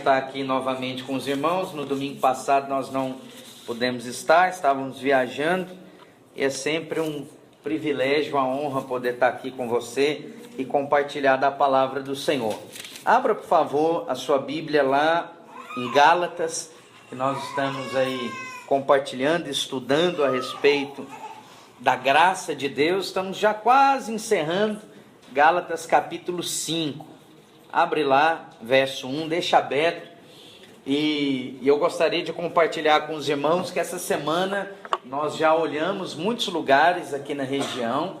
estar aqui novamente com os irmãos. No domingo passado nós não pudemos estar, estávamos viajando. E é sempre um privilégio, uma honra poder estar aqui com você e compartilhar da palavra do Senhor. Abra, por favor, a sua Bíblia lá em Gálatas, que nós estamos aí compartilhando, estudando a respeito da graça de Deus. Estamos já quase encerrando Gálatas capítulo 5. Abre lá, verso 1, deixa aberto. E eu gostaria de compartilhar com os irmãos que essa semana nós já olhamos muitos lugares aqui na região,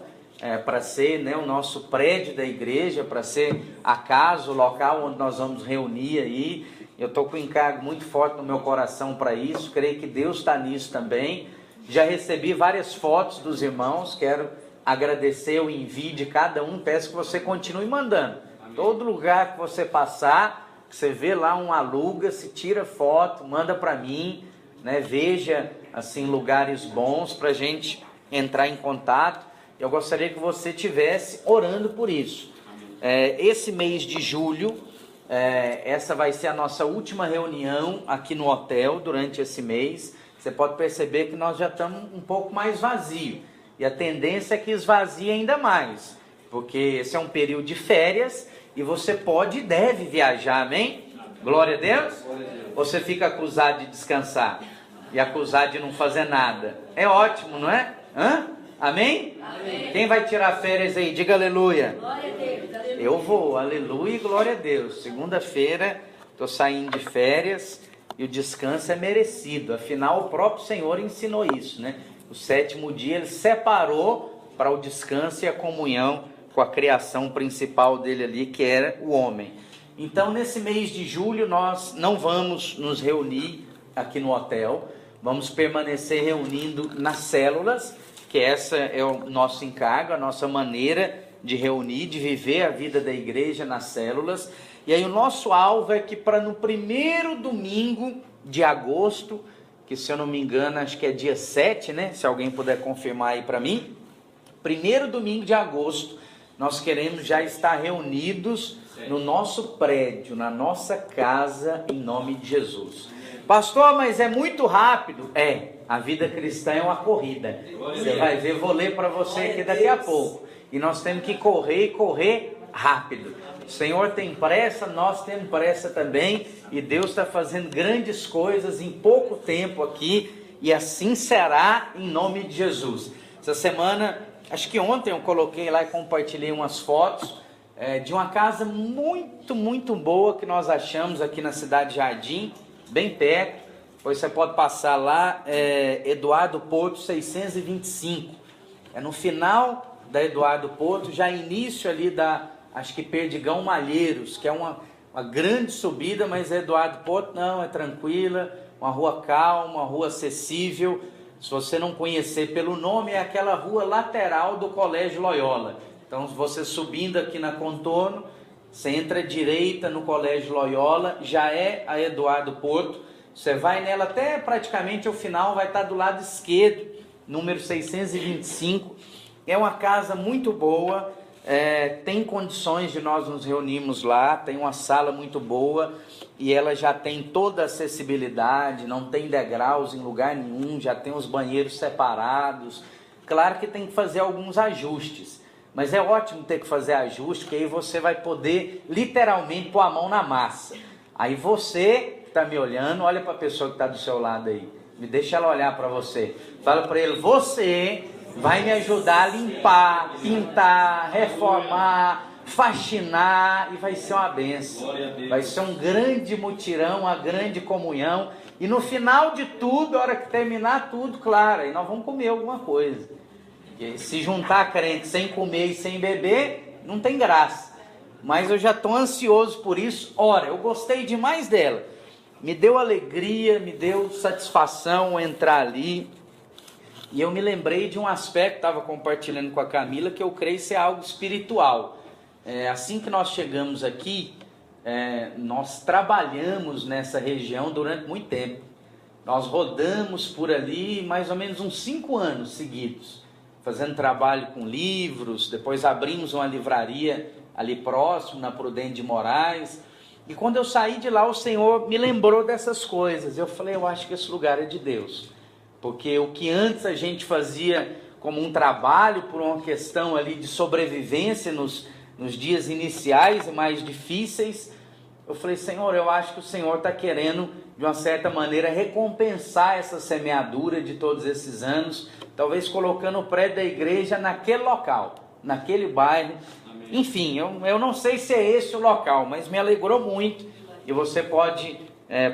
para ser, o nosso prédio da igreja, para ser a casa, o local onde nós vamos reunir aí. Eu estou com um encargo muito forte no meu coração para isso, creio que Deus está nisso também. Já recebi várias fotos dos irmãos, quero agradecer o envio de cada um, peço que você continue mandando. Amém. Todo lugar que você passar, que você vê lá um aluga, se tira foto, manda para mim, veja assim lugares bons para a gente entrar em contato. Eu gostaria que você estivesse orando por isso. Esse mês de julho, essa vai ser a nossa última reunião aqui no hotel durante esse mês. Você pode perceber que nós já estamos um pouco mais vazios. E a tendência é que esvazie ainda mais. Porque esse é um período de férias e você pode e deve viajar, amém? Glória a Deus? Glória a Deus. Você fica acusado de descansar e acusado de não fazer nada. É ótimo, não é? Amém? Amém? Quem vai tirar férias aí? Diga aleluia. Glória a Deus. Aleluia. Eu vou, aleluia e glória a Deus. Segunda-feira estou saindo de férias e o descanso é merecido. Afinal, o próprio Senhor ensinou isso, O 7º dia Ele separou para o descanso e a comunhão com a criação principal dele ali, que era o homem. Então, nesse mês de julho, nós não vamos nos reunir aqui no hotel. Vamos permanecer reunindo nas células, que essa é o nosso encargo, a nossa maneira de reunir, de viver a vida da igreja nas células. E aí o nosso alvo é que para no primeiro domingo de agosto, que se eu não me engano, acho que é dia 7, se alguém puder confirmar aí para mim, primeiro domingo de agosto, nós queremos já estar reunidos no nosso prédio, na nossa casa, em nome de Jesus. Pastor, mas é muito rápido. A vida cristã é uma corrida. Você vai ver, vou ler para você aqui daqui a pouco. E nós temos que correr e correr rápido. O Senhor tem pressa, nós temos pressa também. E Deus está fazendo grandes coisas em pouco tempo aqui. E assim será em nome de Jesus. Essa semana, acho que ontem eu coloquei lá e compartilhei umas fotos de uma casa muito, muito boa que nós achamos aqui na cidade Jardim, bem perto. Depois você pode passar lá, Eduardo Porto 625. É no final da Eduardo Porto, já início ali acho que Perdigão Malheiros, que é uma grande subida, mas Eduardo Porto não, é tranquila, uma rua calma, uma rua acessível. Se você não conhecer pelo nome, é aquela rua lateral do Colégio Loyola. Então, você subindo aqui na Contorno, você entra à direita no Colégio Loyola, já é a Eduardo Porto. Você vai nela até praticamente o final, vai estar do lado esquerdo, número 625. É uma casa muito boa, tem condições de nós nos reunirmos lá, tem uma sala muito boa e ela já tem toda a acessibilidade, não tem degraus em lugar nenhum, já tem os banheiros separados. Claro que tem que fazer alguns ajustes, mas é ótimo ter que fazer ajuste, porque aí você vai poder literalmente pôr a mão na massa. Aí você que está me olhando, olha para a pessoa que está do seu lado aí, me deixa ela olhar para você, fala para ele: você vai me ajudar a limpar, pintar, reformar, faxinar, e vai ser uma bênção, vai ser um grande mutirão, uma grande comunhão, e no final de tudo, a hora que terminar tudo, claro, aí nós vamos comer alguma coisa, porque se juntar crente sem comer e sem beber, não tem graça, mas eu já estou ansioso por isso. Ora, eu gostei demais dela, me deu alegria, me deu satisfação entrar ali. E eu me lembrei de um aspecto, estava compartilhando com a Camila, que eu creio ser algo espiritual. Assim que nós chegamos aqui, nós trabalhamos nessa região durante muito tempo. Nós rodamos por ali mais ou menos uns 5 anos seguidos, fazendo trabalho com livros. Depois abrimos uma livraria ali próximo, na Prudente de Moraes. E quando eu saí de lá, o Senhor me lembrou dessas coisas. Eu falei, eu acho que esse lugar é de Deus. Porque o que antes a gente fazia como um trabalho, por uma questão ali de sobrevivência nos dias iniciais e mais difíceis, eu falei, Senhor, eu acho que o Senhor está querendo, de uma certa maneira, recompensar essa semeadura de todos esses anos, talvez colocando o prédio da igreja naquele local, naquele bairro. Amém. Enfim, eu não sei se é esse o local, mas me alegrou muito, e você pode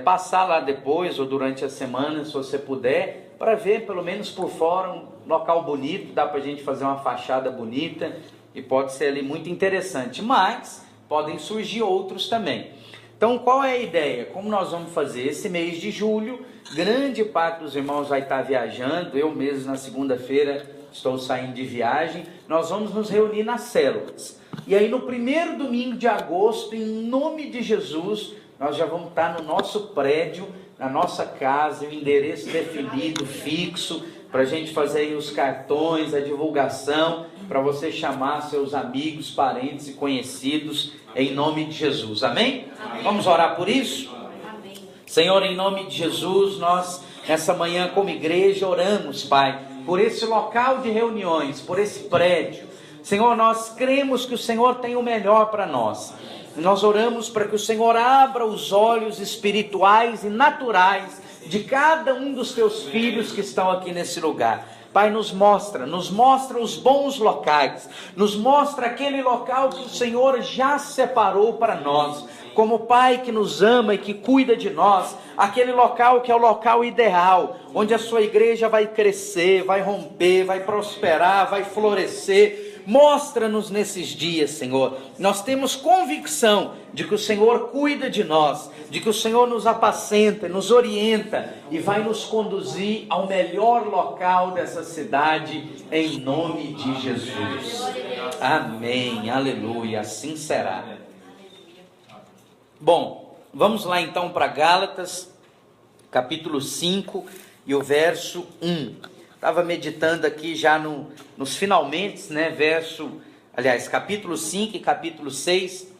passar lá depois, ou durante a semana, se você puder, para ver, pelo menos por fora, um local bonito, dá para a gente fazer uma fachada bonita, e pode ser ali muito interessante, mas podem surgir outros também. Então, qual é a ideia? Como nós vamos fazer esse mês de julho, grande parte dos irmãos vai estar viajando, eu mesmo na segunda-feira estou saindo de viagem, nós vamos nos reunir nas células. E aí no primeiro domingo de agosto, em nome de Jesus, nós já vamos estar no nosso prédio, na nossa casa, o endereço definido, fixo, para a gente fazer aí os cartões, a divulgação, para você chamar seus amigos, parentes e conhecidos, em nome de Jesus, amém? Amém. Vamos orar por isso? Amém. Senhor, em nome de Jesus, nós nessa manhã como igreja oramos, Pai, por esse local de reuniões, por esse prédio. Senhor, nós cremos que o Senhor tem o melhor para nós. Nós oramos para que o Senhor abra os olhos espirituais e naturais de cada um dos teus filhos que estão aqui nesse lugar. Pai, nos mostra os bons locais, nos mostra aquele local que o Senhor já separou para nós, como Pai que nos ama e que cuida de nós, aquele local que é o local ideal, onde a sua igreja vai crescer, vai romper, vai prosperar, vai florescer. Mostra-nos nesses dias, Senhor. Nós temos convicção de que o Senhor cuida de nós, de que o Senhor nos apacenta, nos orienta e vai nos conduzir ao melhor local dessa cidade, em nome de Jesus. Amém, aleluia, assim será. Bom, vamos lá então para Gálatas, capítulo 5 e o verso 1. Estava meditando aqui já nos finalmente, né, capítulo 5 e capítulo 6,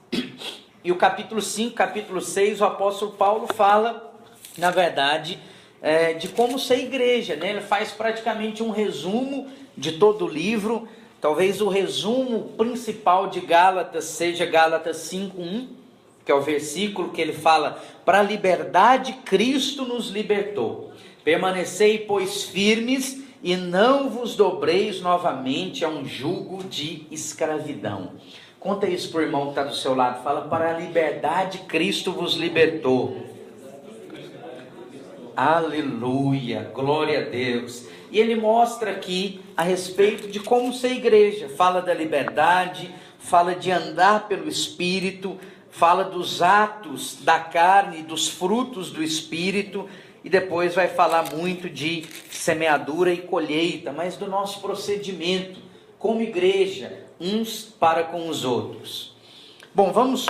e o capítulo 5, capítulo 6, o apóstolo Paulo fala, na verdade, de como ser igreja, né? Ele faz praticamente um resumo de todo o livro. Talvez o resumo principal de Gálatas seja Gálatas 5:1, que é o versículo que ele fala, para a liberdade Cristo nos libertou, permanecei pois firmes, e não vos dobreis novamente a um jugo de escravidão. Conta isso para o irmão que está do seu lado. Fala, para a liberdade Cristo vos libertou. Aleluia, glória a Deus. E ele mostra aqui a respeito de como ser igreja. Fala da liberdade, fala de andar pelo Espírito, fala dos atos da carne, dos frutos do Espírito. E depois vai falar muito de semeadura e colheita, mas do nosso procedimento como igreja, uns para com os outros. Bom, vamos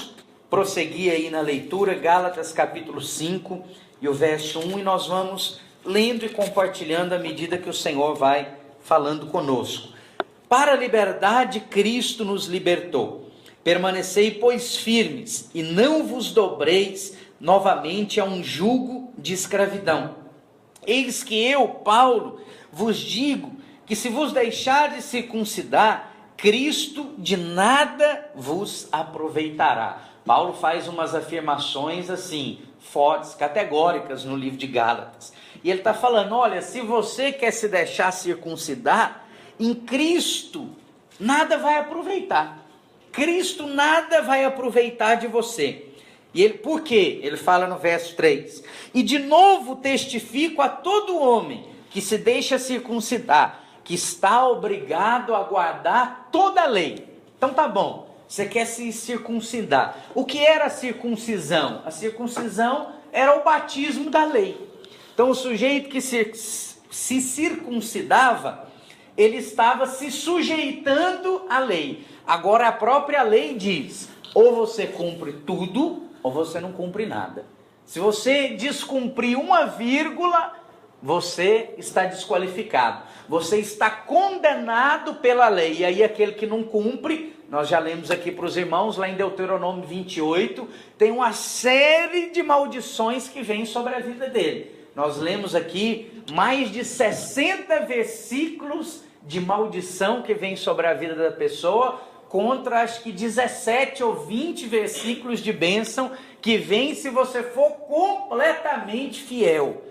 prosseguir aí na leitura, Gálatas capítulo 5 e o verso 1, e nós vamos lendo e compartilhando à medida que o Senhor vai falando conosco. Para a liberdade Cristo nos libertou. Permanecei, pois, firmes, e não vos dobreis novamente a um jugo de escravidão. Eis que eu, Paulo, vos digo que se vos deixardes circuncidar, Cristo de nada vos aproveitará. Paulo faz umas afirmações assim, fortes, categóricas no livro de Gálatas. E ele está falando, olha, se você quer se deixar circuncidar, em Cristo nada vai aproveitar. Cristo nada vai aproveitar de você. E ele, por quê? Ele fala no verso 3. E de novo testifico a todo homem que se deixa circuncidar, que está obrigado a guardar toda a lei. Então tá bom, você quer se circuncidar. O que era a circuncisão? A circuncisão era o batismo da lei. Então o sujeito que se circuncidava, ele estava se sujeitando à lei. Agora a própria lei diz, ou você cumpre tudo, ou você não cumpre nada. Se você descumprir uma vírgula, você está desqualificado. Você está condenado pela lei. E aí aquele que não cumpre nós já lemos aqui para os irmãos, lá em Deuteronômio 28, tem uma série de maldições que vêm sobre a vida dele. Nós lemos aqui mais de 60 versículos de maldição que vem sobre a vida da pessoa, contra acho que 17 ou 20 versículos de bênção que vem se você for completamente fiel.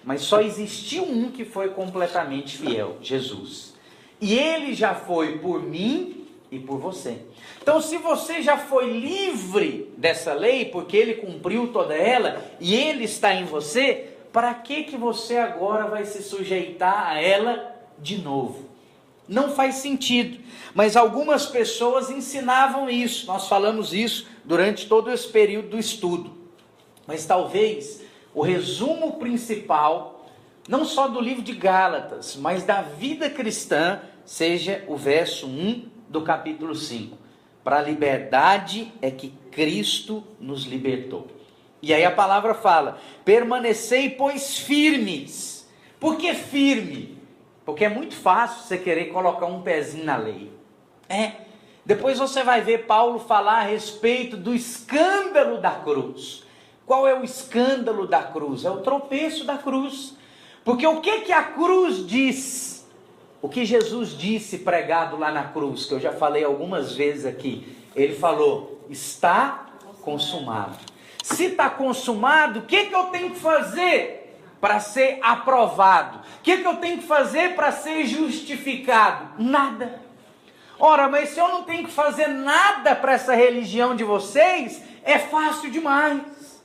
Mas só existiu um que foi completamente fiel, Jesus. E ele já foi por mim e por você. Então, se você já foi livre dessa lei, porque ele cumpriu toda ela e ele está em você, para que você agora vai se sujeitar a ela de novo? Não faz sentido. Mas algumas pessoas ensinavam isso. Nós falamos isso durante todo esse período do estudo. Mas talvez o resumo principal, não só do livro de Gálatas, mas da vida cristã, seja o verso 1 do capítulo 5. Para a liberdade é que Cristo nos libertou. E aí a palavra fala: permanecei, pois, firmes. Por que firme? Porque é muito fácil você querer colocar um pezinho na lei. Depois você vai ver Paulo falar a respeito do escândalo da cruz. Qual é o escândalo da cruz? É o tropeço da cruz. Porque o que a cruz diz? O que Jesus disse pregado lá na cruz, que eu já falei algumas vezes aqui. Ele falou: está consumado. Se está consumado, o que eu tenho que fazer para ser aprovado? O que eu tenho que fazer para ser justificado? Nada. Ora, mas se eu não tenho que fazer nada para essa religião de vocês, é fácil demais.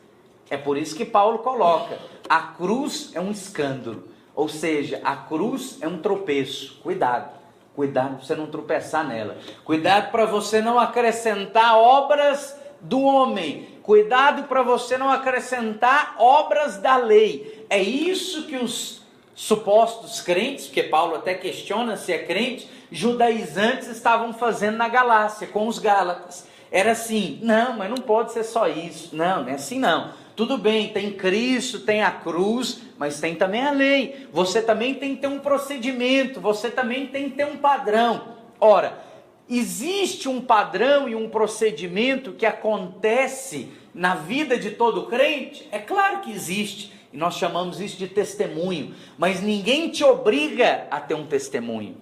É por isso que Paulo coloca: a cruz é um escândalo. Ou seja, a cruz é um tropeço. Cuidado para você não tropeçar nela. Cuidado para você não acrescentar obras do homem. Cuidado para você não acrescentar obras da lei. É isso que os supostos crentes, porque Paulo até questiona se é crente, judaizantes estavam fazendo na Galácia, com os Gálatas. Era assim: não, mas não pode ser só isso. Não é assim não. Tudo bem, tem Cristo, tem a cruz, mas tem também a lei. Você também tem que ter um procedimento, você também tem que ter um padrão. Ora, existe um padrão e um procedimento que acontece na vida de todo crente? É claro que existe, e nós chamamos isso de testemunho, mas ninguém te obriga a ter um testemunho,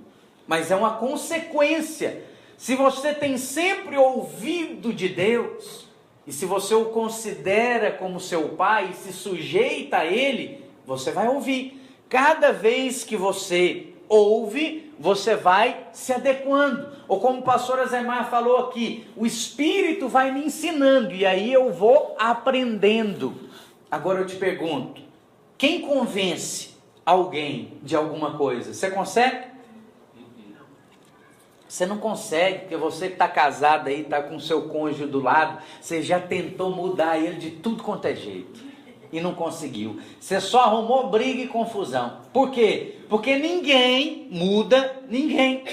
mas é uma consequência. Se você tem sempre ouvido de Deus, e se você o considera como seu pai e se sujeita a ele, você vai ouvir. Cada vez que você ouve, você vai se adequando. Ou como o pastor Azemar falou aqui, o Espírito vai me ensinando e aí eu vou aprendendo. Agora eu te pergunto, quem convence alguém de alguma coisa? Você consegue? Você não consegue, porque você que está casado aí, está com o seu cônjuge do lado, você já tentou mudar ele de tudo quanto é jeito e não conseguiu. Você só arrumou briga e confusão. Por quê? Porque ninguém muda ninguém.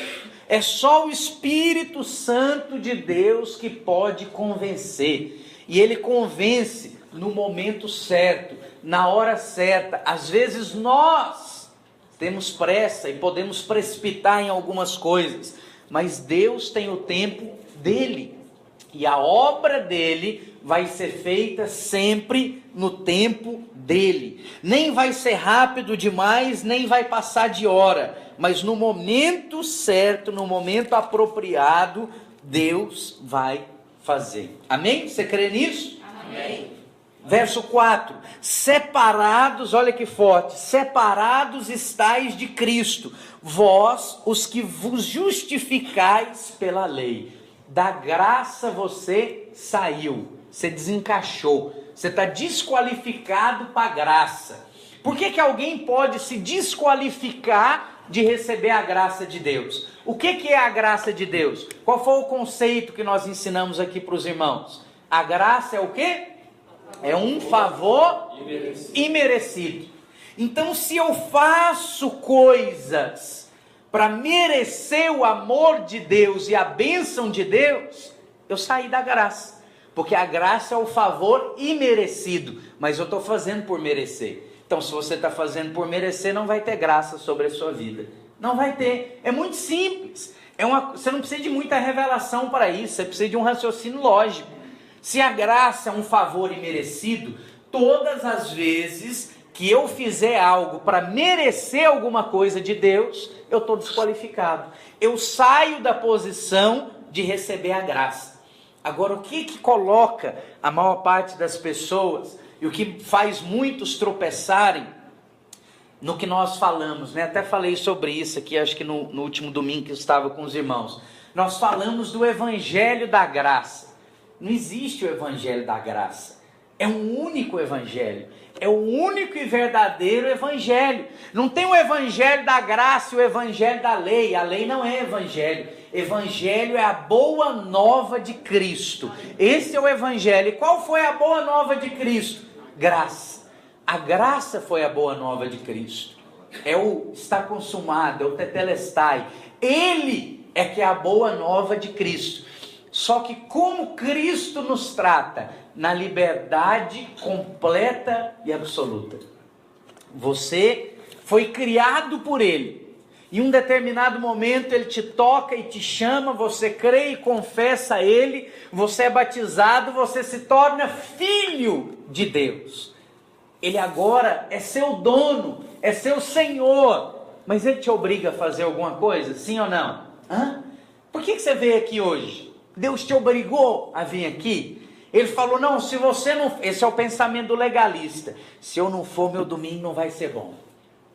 É só o Espírito Santo de Deus que pode convencer. E ele convence no momento certo, na hora certa. Às vezes nós temos pressa e podemos precipitar em algumas coisas, mas Deus tem o tempo dele, e a obra dele vai ser feita sempre no tempo dele. Nem vai ser rápido demais, nem vai passar de hora, mas no momento certo, no momento apropriado, Deus vai fazer. Amém? Você crê nisso? Amém. Verso 4, separados, olha que forte, separados estáis de Cristo, vós os que vos justificais pela lei. Da graça você saiu, você desencaixou, você está desqualificado para a graça. Por que alguém pode se desqualificar de receber a graça de Deus? O que é a graça de Deus? Qual foi o conceito que nós ensinamos aqui para os irmãos? A graça é o quê? É um favor imerecido. Então, se eu faço coisas para merecer o amor de Deus e a bênção de Deus, eu saí da graça. Porque a graça é o favor imerecido, mas eu estou fazendo por merecer. Então, se você está fazendo por merecer, não vai ter graça sobre a sua vida. Não vai ter. É muito simples. Você não precisa de muita revelação para isso, você precisa de um raciocínio lógico. Se a graça é um favor imerecido, todas as vezes que eu fizer algo para merecer alguma coisa de Deus, eu estou desqualificado. Eu saio da posição de receber a graça. Agora, o que coloca a maior parte das pessoas e o que faz muitos tropeçarem no que nós falamos, né? Até falei sobre isso aqui, acho que no último domingo que eu estava com os irmãos. Nós falamos do evangelho da graça. Não existe o evangelho da graça. É um único evangelho. É o único e verdadeiro evangelho. Não tem o evangelho da graça e o evangelho da lei. A lei não é evangelho. Evangelho é a boa nova de Cristo. Esse é o evangelho. E qual foi a boa nova de Cristo? Graça. A graça foi a boa nova de Cristo. É o está consumado, é o tetelestai. Ele é que é a boa nova de Cristo. Só que como Cristo nos trata? Na liberdade completa e absoluta. Você foi criado por Ele. Em um determinado momento Ele te toca e te chama, você crê e confessa a Ele, você é batizado, você se torna filho de Deus. Ele agora é seu dono, é seu Senhor, mas Ele te obriga a fazer alguma coisa, sim ou não? Por que você veio aqui hoje? Deus te obrigou a vir aqui? Ele falou, não, se você não... Esse é o pensamento do legalista. Se eu não for, meu domingo não vai ser bom.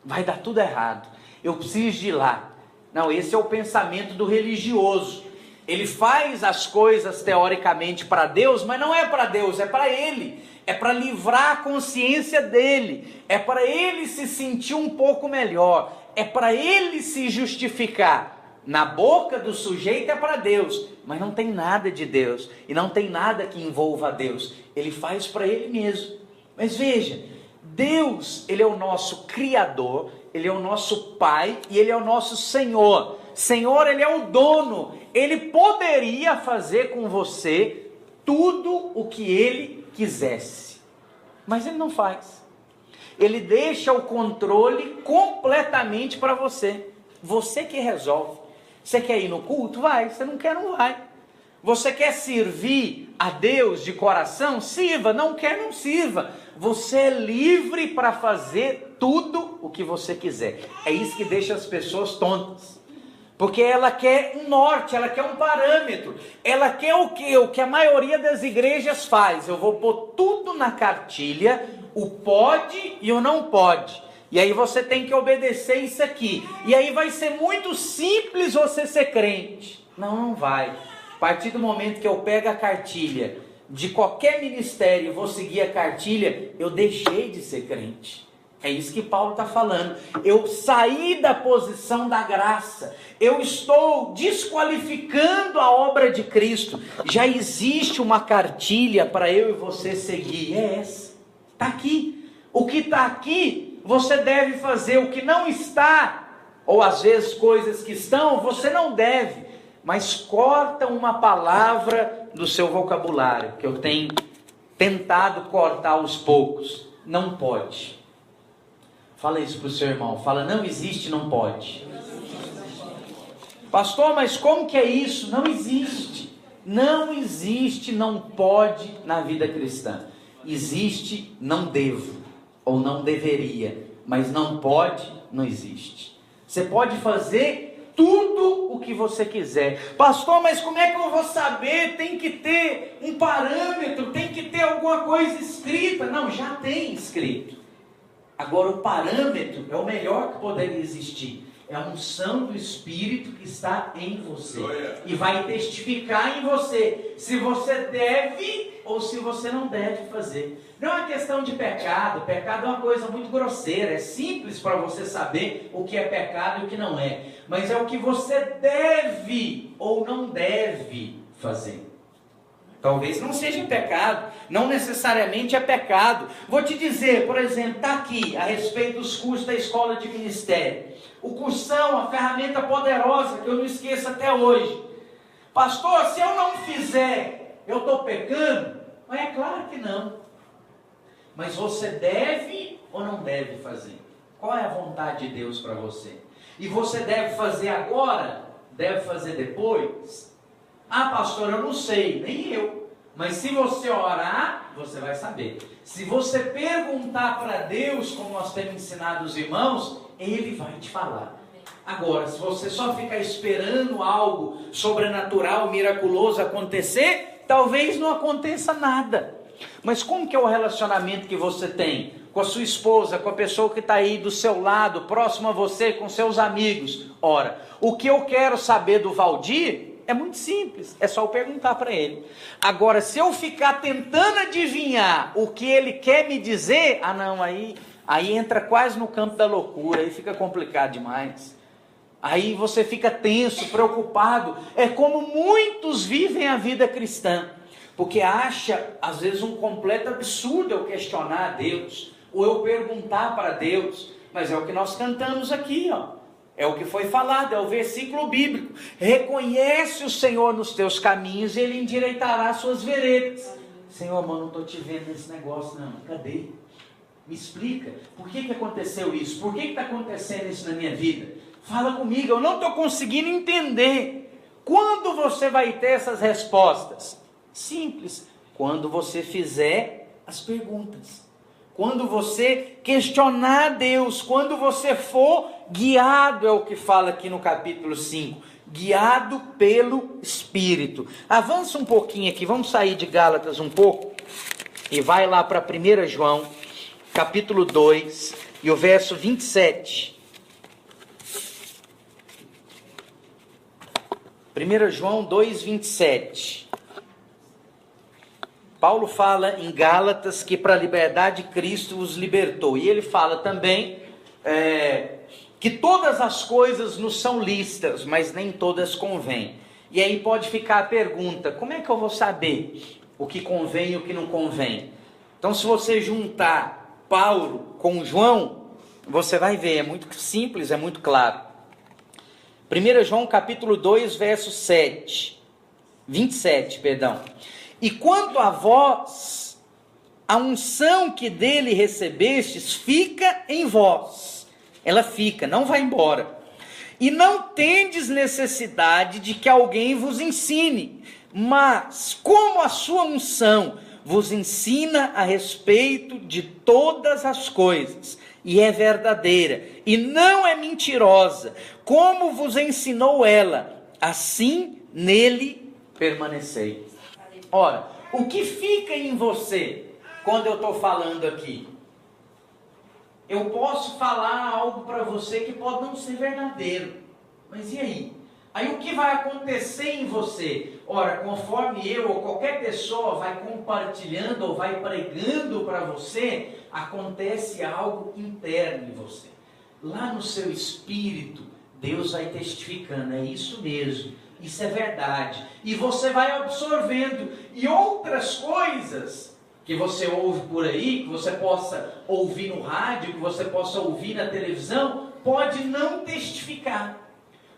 Vai dar tudo errado. Eu preciso de ir lá. Não, esse é o pensamento do religioso. Ele faz as coisas teoricamente para Deus, mas não é para Deus, é para ele. É para livrar a consciência dele. É para ele se sentir um pouco melhor. É para ele se justificar. Na boca do sujeito é para Deus, mas não tem nada de Deus. E não tem nada que envolva a Deus. Ele faz para ele mesmo. Mas veja, Deus, Ele é o nosso Criador, Ele é o nosso Pai e Ele é o nosso Senhor. Senhor, Ele é o dono. Ele poderia fazer com você tudo o que Ele quisesse. Mas Ele não faz. Ele deixa o controle completamente para você. Você que resolve. Você quer ir no culto? Vai. Você não quer, não vai. Você quer servir a Deus de coração? Sirva. Não quer, não sirva. Você é livre para fazer tudo o que você quiser. É isso que deixa as pessoas tontas. Porque ela quer um norte, ela quer um parâmetro. Ela quer o quê? O que a maioria das igrejas faz. Eu vou pôr tudo na cartilha, o pode e o não pode. E aí você tem que obedecer isso aqui. E aí vai ser muito simples você ser crente. Não, não vai. A partir do momento que eu pego a cartilha de qualquer ministério e vou seguir a cartilha, eu deixei de ser crente. É isso que Paulo está falando. Eu saí da posição da graça. Eu estou desqualificando a obra de Cristo. Já existe uma cartilha para eu e você seguir. É essa. Está aqui. O que está aqui, você deve fazer. O que não está, ou às vezes coisas que estão, você não deve. Mas corta uma palavra do seu vocabulário, que eu tenho tentado cortar aos poucos. Não pode. Fala isso para o seu irmão. Fala, não existe, não pode. Pastor, mas como que é isso? Não existe. Não existe, não pode na vida cristã. Existe, não devo. Ou não deveria. Mas não pode, não existe. Você pode fazer tudo o que você quiser. Pastor, mas como é que eu vou saber? Tem que ter um parâmetro, tem que ter alguma coisa escrita. Não, já tem escrito. Agora o parâmetro é o melhor que poderia existir. É a unção do Espírito que está em você. E vai testificar em você se você deve ou se você não deve fazer. Não é uma questão de pecado. Pecado é uma coisa muito grosseira. É simples para você saber o que é pecado e o que não é. Mas é o que você deve ou não deve fazer. Talvez não seja pecado, não necessariamente é pecado. Vou te dizer, por exemplo, está aqui a respeito dos cursos da escola de ministério. O cursão, a ferramenta poderosa que eu não esqueço até hoje. Pastor, se eu não fizer, eu estou pecando? Mas é claro que não. Mas você deve ou não deve fazer? Qual é a vontade de Deus para você? E você deve fazer agora? deve fazer depois? Ah, pastor, eu não sei, nem eu. Mas se você orar, você vai saber. Se você perguntar para Deus, como nós temos ensinado os irmãos, Ele vai te falar. Agora, se você só ficar esperando algo sobrenatural, miraculoso acontecer, talvez não aconteça nada. Mas como que é o relacionamento que você tem com a sua esposa, com a pessoa que está aí do seu lado, próximo a você, com seus amigos? Ora, o que eu quero saber do Valdir é muito simples, é só eu perguntar para ele. Agora, se eu ficar tentando adivinhar o que ele quer me dizer, aí entra quase no campo da loucura, aí fica complicado demais. Aí você fica tenso, preocupado. É como muitos vivem a vida cristã, porque acha, às vezes, um completo absurdo eu questionar a Deus, ou eu perguntar para Deus. Mas é o que nós cantamos aqui, ó. É o que foi falado, é o versículo bíblico. Reconhece o Senhor nos teus caminhos e Ele endireitará as suas veredas. Senhor, mano, não estou te vendo nesse negócio não. Cadê? Me explica. Por que aconteceu isso? Por que está acontecendo isso na minha vida? Fala comigo, eu não estou conseguindo entender. Quando você vai ter essas respostas? Simples. Quando você fizer as perguntas. Quando você questionar Deus, quando você for guiado, é o que fala aqui no capítulo 5, guiado pelo Espírito. Avança um pouquinho aqui, vamos sair de Gálatas um pouco, e vai lá para 1 João, capítulo 2, e o verso 27. 1 João 2, 27. Paulo fala em Gálatas que para a liberdade Cristo os libertou. E ele fala também que todas as coisas nos são lícitas, mas nem todas convêm. E aí pode ficar a pergunta, como é que eu vou saber o que convém e o que não convém? Então, se você juntar Paulo com João, você vai ver, é muito simples, é muito claro. 1 João capítulo 2, verso 27, perdão. E quanto a vós, a unção que dele recebestes fica em vós. Ela fica, não vai embora. E não tendes necessidade de que alguém vos ensine, mas como a sua unção vos ensina a respeito de todas as coisas, e é verdadeira, e não é mentirosa, como vos ensinou ela, assim nele permanecei. Ora, o que fica em você quando eu estou falando aqui? Eu posso falar algo para você que pode não ser verdadeiro, mas e aí? Aí o que vai acontecer em você? Ora, conforme eu ou qualquer pessoa vai compartilhando ou vai pregando para você, acontece algo interno em você. Lá no seu espírito, Deus vai testificando, é isso mesmo. Isso é verdade. E você vai absorvendo. E outras coisas que você ouve por aí, que você possa ouvir no rádio, que você possa ouvir na televisão, pode não testificar.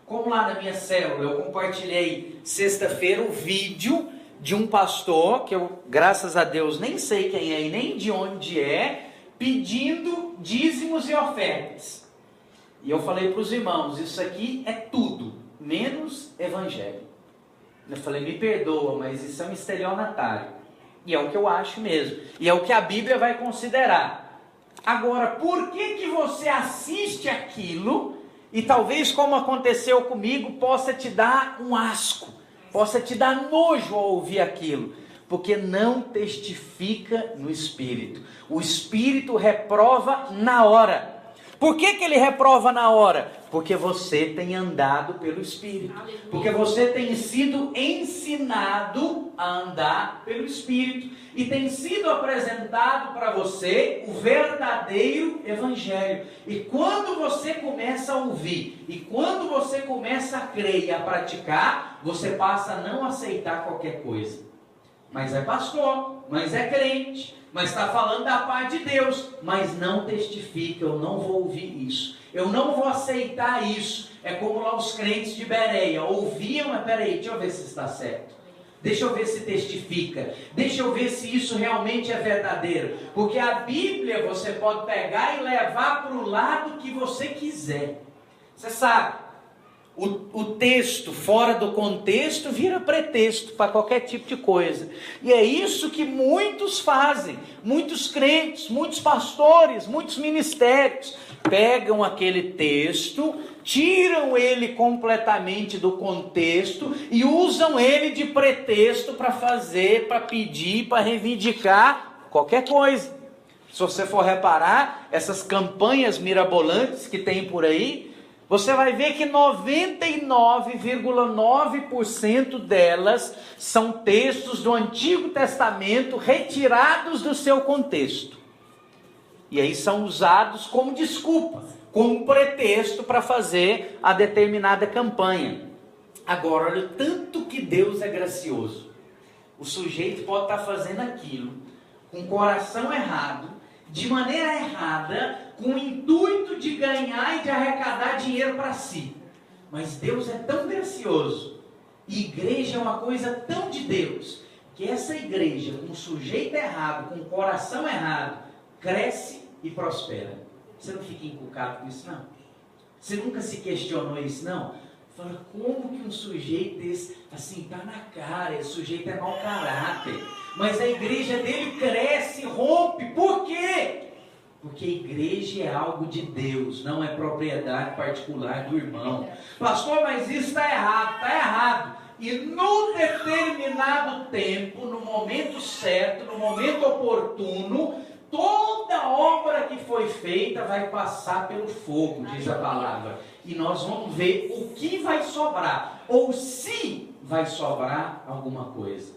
Como lá na minha célula, eu compartilhei sexta-feira um vídeo de um pastor, que eu, graças a Deus, nem sei quem é e nem de onde é, pedindo dízimos e ofertas. E eu falei para os irmãos, isso aqui é tudo, menos evangelho. Eu falei, me perdoa, mas isso é um estelionatário. E é o que eu acho mesmo. E é o que a Bíblia vai considerar. Agora, por que você assiste aquilo e talvez, como aconteceu comigo, possa te dar um asco, possa te dar nojo ao ouvir aquilo? Porque não testifica no Espírito. O Espírito reprova na hora. Por que ele reprova na hora? Porque você tem andado pelo Espírito. Porque você tem sido ensinado a andar pelo Espírito. E tem sido apresentado para você o verdadeiro Evangelho. E quando você começa a ouvir, e quando você começa a crer e a praticar, você passa a não aceitar qualquer coisa. Mas é pastor, mas é crente, mas está falando da parte de Deus, mas não testifica, eu não vou ouvir isso, eu não vou aceitar isso. É como lá os crentes de Bereia, ouviam, mas peraí, deixa eu ver se está certo, deixa eu ver se testifica, deixa eu ver se isso realmente é verdadeiro, porque a Bíblia você pode pegar e levar para o lado que você quiser. Você sabe, o texto fora do contexto vira pretexto para qualquer tipo de coisa. E é isso que muitos fazem, muitos crentes, muitos pastores, muitos ministérios, pegam aquele texto, tiram ele completamente do contexto e usam ele de pretexto para fazer, para pedir, para reivindicar qualquer coisa. Se você for reparar, essas campanhas mirabolantes que tem por aí, você vai ver que 99,9% delas são textos do Antigo Testamento retirados do seu contexto. E aí são usados como desculpa, como pretexto para fazer a determinada campanha. Agora, olha o tanto que Deus é gracioso. O sujeito pode estar fazendo aquilo com o coração errado, de maneira errada, com o intuito de ganhar e de arrecadar dinheiro para si. Mas Deus é tão gracioso, e igreja é uma coisa tão de Deus, que essa igreja, com o sujeito errado, com o coração errado, cresce e prospera. Você não fica encucado com isso, não? Você nunca se questionou isso, não? Fala, como que um sujeito desse, assim, está na cara, esse sujeito é mau caráter, mas a igreja dele cresce, rompe, por quê? Porque a igreja é algo de Deus, não é propriedade particular do irmão. Pastor, mas isso está errado. E no determinado tempo, no momento certo, no momento oportuno, toda obra que foi feita vai passar pelo fogo, diz a palavra. E nós vamos ver o que vai sobrar, ou se vai sobrar alguma coisa.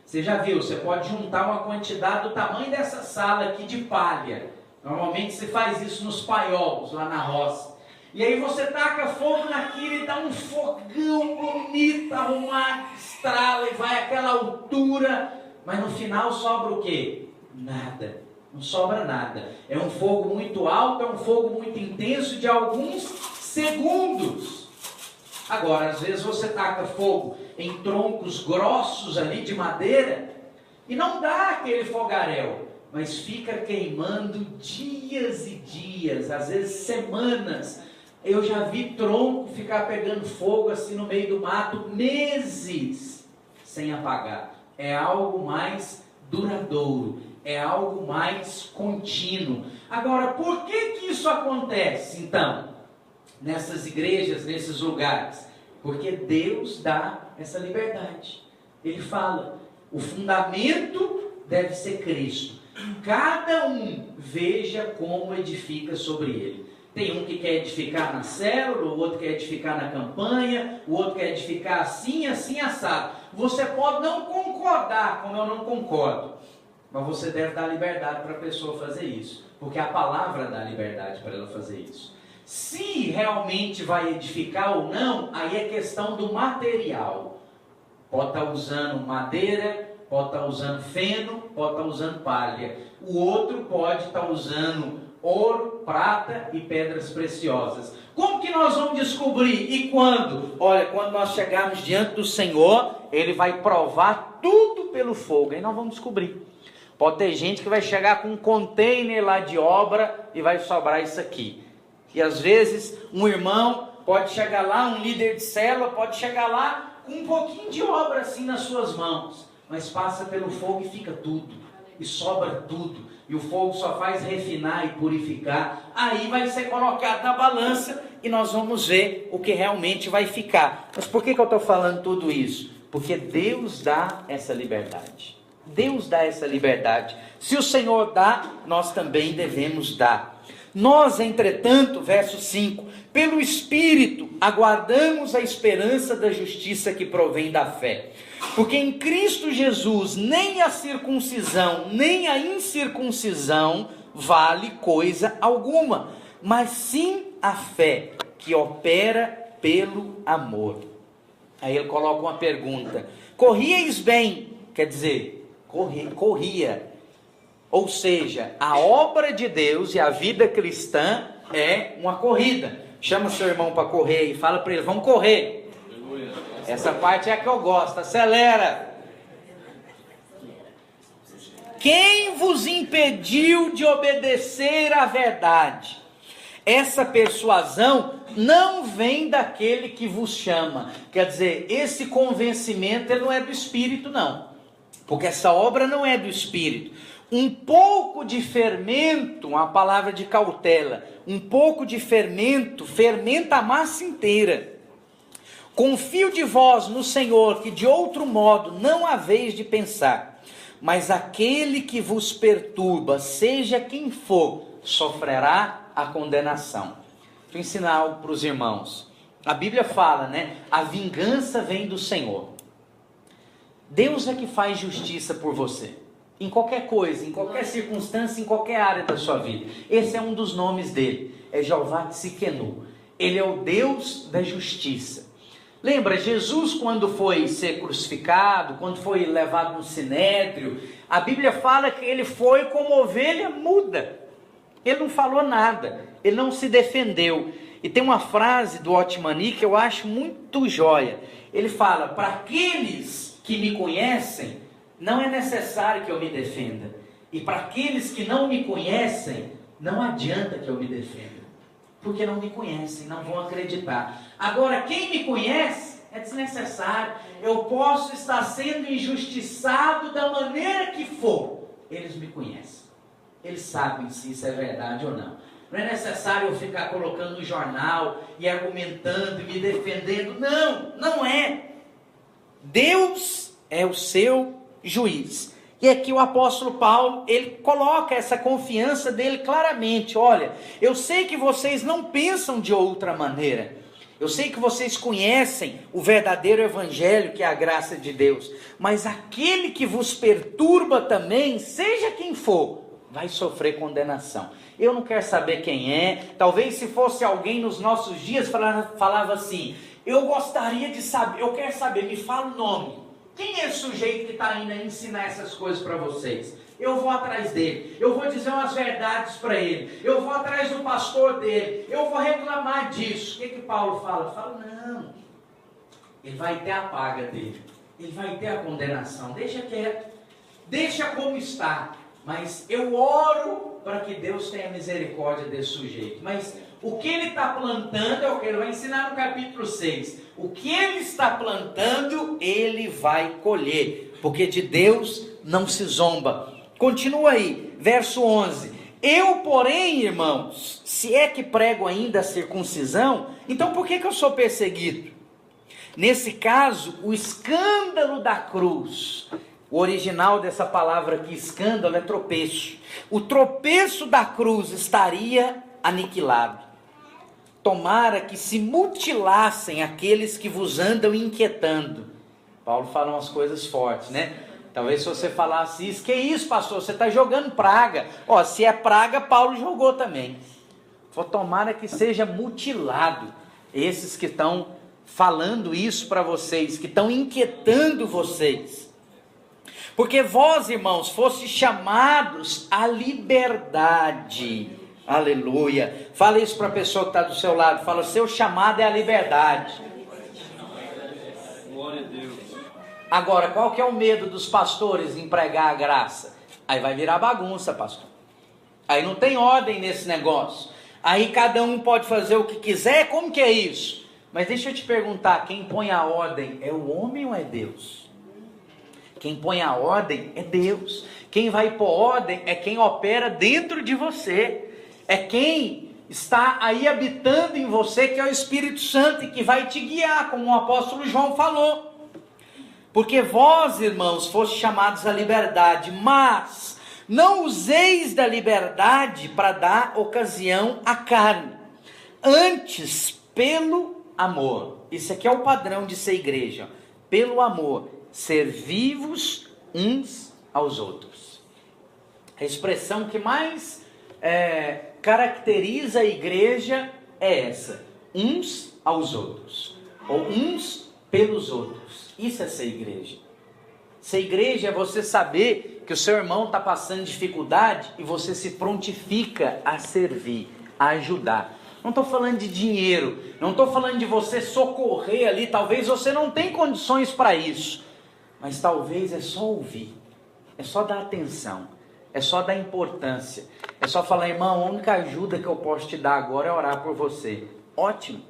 Você já viu, você pode juntar uma quantidade do tamanho dessa sala aqui de palha. Normalmente se faz isso nos paiolos, lá na roça. E aí você taca fogo naquilo e dá um fogão bonito, arrumado, estrala e vai àquela altura. Mas no final sobra o quê? Nada. Não sobra nada. É um fogo muito alto, é um fogo muito intenso de alguns segundos. Agora, às vezes você taca fogo em troncos grossos ali de madeira e não dá aquele fogaréu, mas fica queimando dias e dias, às vezes semanas. Eu já vi tronco ficar pegando fogo assim no meio do mato meses sem apagar. É algo mais duradouro, é algo mais contínuo. Agora, por que isso acontece então? Nessas igrejas, nesses lugares, porque Deus dá essa liberdade. Ele fala, o fundamento deve ser Cristo. Cada um veja como edifica sobre ele. Tem um que quer edificar na célula, o outro quer edificar na campanha, o outro quer edificar assim, assim, assado. Você pode não concordar, como eu não concordo, mas você deve dar liberdade para a pessoa fazer isso, porque a palavra dá liberdade para ela fazer isso. Se realmente vai edificar ou não, aí é questão do material. Pode estar usando madeira, pode estar usando feno, pode estar usando palha. O outro pode estar usando ouro, prata e pedras preciosas. Como que nós vamos descobrir? E quando? Olha, quando nós chegarmos diante do Senhor, Ele vai provar tudo pelo fogo. Aí nós vamos descobrir. Pode ter gente que vai chegar com um container lá de obra e vai sobrar isso aqui. E às vezes um irmão pode chegar lá, um líder de célula pode chegar lá com um pouquinho de obra assim nas suas mãos, mas passa pelo fogo e fica tudo, e sobra tudo, e o fogo só faz refinar e purificar. Aí vai ser colocado na balança e nós vamos ver o que realmente vai ficar. Mas por que eu estou falando tudo isso? Porque Deus dá essa liberdade. Deus dá essa liberdade. Se o Senhor dá, nós também devemos dar. Nós, entretanto, verso 5, pelo Espírito aguardamos a esperança da justiça que provém da fé. Porque em Cristo Jesus nem a circuncisão, nem a incircuncisão vale coisa alguma, mas sim a fé que opera pelo amor. Aí ele coloca uma pergunta: corrieis bem? Quer dizer, corria. Ou seja, a obra de Deus e a vida cristã é uma corrida. Chama seu irmão para correr e fala para ele, vamos correr. Essa parte é a que eu gosto, acelera. Quem vos impediu de obedecer à verdade? essa persuasão não vem daquele que vos chama. Quer dizer, esse convencimento ele não é do Espírito, não. Porque essa obra não é do Espírito. Um pouco de fermento, uma palavra de cautela, um pouco de fermento, fermenta a massa inteira. Confio de vós no Senhor, que de outro modo não haveis de pensar, mas aquele que vos perturba, seja quem for, sofrerá a condenação. Vou ensinar algo para os irmãos. A Bíblia fala, né? A vingança vem do Senhor. Deus é que faz justiça por você. Em qualquer coisa, em qualquer circunstância, em qualquer área da sua vida. Esse é um dos nomes dele. É Jeová Tsidkenu. Ele é o Deus da justiça. Lembra, Jesus quando foi ser crucificado, quando foi levado no sinédrio, a Bíblia fala que ele foi como ovelha muda. Ele não falou nada, ele não se defendeu. E tem uma frase do Otmani que eu acho muito joia. Ele fala, para aqueles que me conhecem, não é necessário que eu me defenda. E para aqueles que não me conhecem, não adianta que eu me defenda. Porque não me conhecem, não vão acreditar. Agora, quem me conhece, é desnecessário. Eu posso estar sendo injustiçado da maneira que for. Eles me conhecem. Eles sabem se isso é verdade ou não. Não é necessário eu ficar colocando no jornal e argumentando e me defendendo. Não, não é. Deus é o seu juiz. E aqui o apóstolo Paulo, ele coloca essa confiança dele claramente. Olha, eu sei que vocês não pensam de outra maneira. Eu sei que vocês conhecem o verdadeiro evangelho, que é a graça de Deus. Mas aquele que vos perturba também, seja quem for, vai sofrer condenação. Eu não quero saber quem é. Talvez se fosse alguém nos nossos dias, falava assim, eu gostaria de saber, eu quero saber, me fala o nome. Quem é esse sujeito que está indo ensinar essas coisas para vocês? Eu vou atrás dele, eu vou dizer umas verdades para ele, eu vou atrás do pastor dele, eu vou reclamar disso. O que Paulo fala? Fala, não, ele vai ter a paga dele, ele vai ter a condenação, deixa quieto, deixa como está, mas eu oro para que Deus tenha misericórdia desse sujeito. Mas o que ele está plantando é o que ele vai ensinar no capítulo 6. O que ele está plantando, ele vai colher, porque de Deus não se zomba. Continua aí, verso 11. Eu, porém, irmãos, se é que prego ainda a circuncisão, então por que eu sou perseguido? Nesse caso, o escândalo da cruz. O original dessa palavra aqui, escândalo, é tropeço. O tropeço da cruz estaria aniquilado. Tomara que se mutilassem aqueles que vos andam inquietando. Paulo fala umas coisas fortes, né? Talvez se você falasse isso, que isso, pastor? Você está jogando praga. Ó, se é praga, Paulo jogou também. Tomara que seja mutilado esses que estão falando isso para vocês, que estão inquietando vocês. Porque vós, irmãos, fostes chamados à liberdade. Aleluia. Fala isso para a pessoa que está do seu lado. Fala, seu chamado é a liberdade. Glória a Deus. Agora, qual que é o medo dos pastores em pregar a graça? Aí vai virar bagunça, pastor. Aí não tem ordem nesse negócio. Aí cada um pode fazer o que quiser. Como que é isso? Mas deixa eu te perguntar, quem põe a ordem é o homem ou é Deus? Quem põe a ordem é Deus. Quem vai pôr ordem é quem opera dentro de você. É quem está aí habitando em você, que é o Espírito Santo, e que vai te guiar, como o apóstolo João falou. Porque vós, irmãos, fostes chamados à liberdade, mas não useis da liberdade para dar ocasião à carne. Antes, pelo amor. Isso aqui é o padrão de ser igreja. Pelo amor, servivos uns aos outros. A expressão que mais caracteriza a igreja é essa: uns aos outros, ou uns pelos outros. Isso é ser igreja. Ser igreja é você saber que o seu irmão está passando dificuldade e você se prontifica a servir, a ajudar. Não estou falando de dinheiro, não estou falando de você socorrer ali, talvez você não tenha condições para isso, mas talvez é só ouvir, é só dar atenção, é só dar importância, é só falar: irmão, a única ajuda que eu posso te dar agora é orar por você. Ótimo,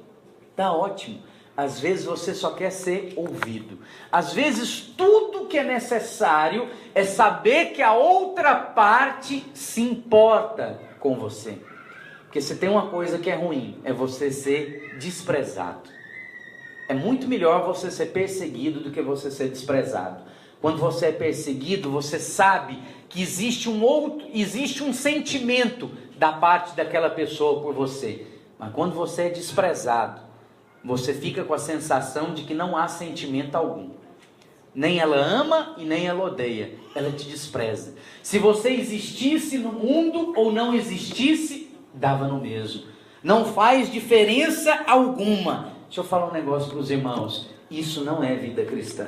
tá ótimo. Às vezes você só quer ser ouvido. Às vezes tudo que é necessário é saber que a outra parte se importa com você. Porque se tem uma coisa que é ruim, é você ser desprezado. É muito melhor você ser perseguido do que você ser desprezado. Quando você é perseguido, você sabe que existe um sentimento da parte daquela pessoa por você. Mas quando você é desprezado, você fica com a sensação de que não há sentimento algum. Nem ela ama e nem ela odeia. Ela te despreza. Se você existisse no mundo ou não existisse, dava no mesmo. Não faz diferença alguma. Deixa eu falar um negócio para os irmãos. Isso não é vida cristã.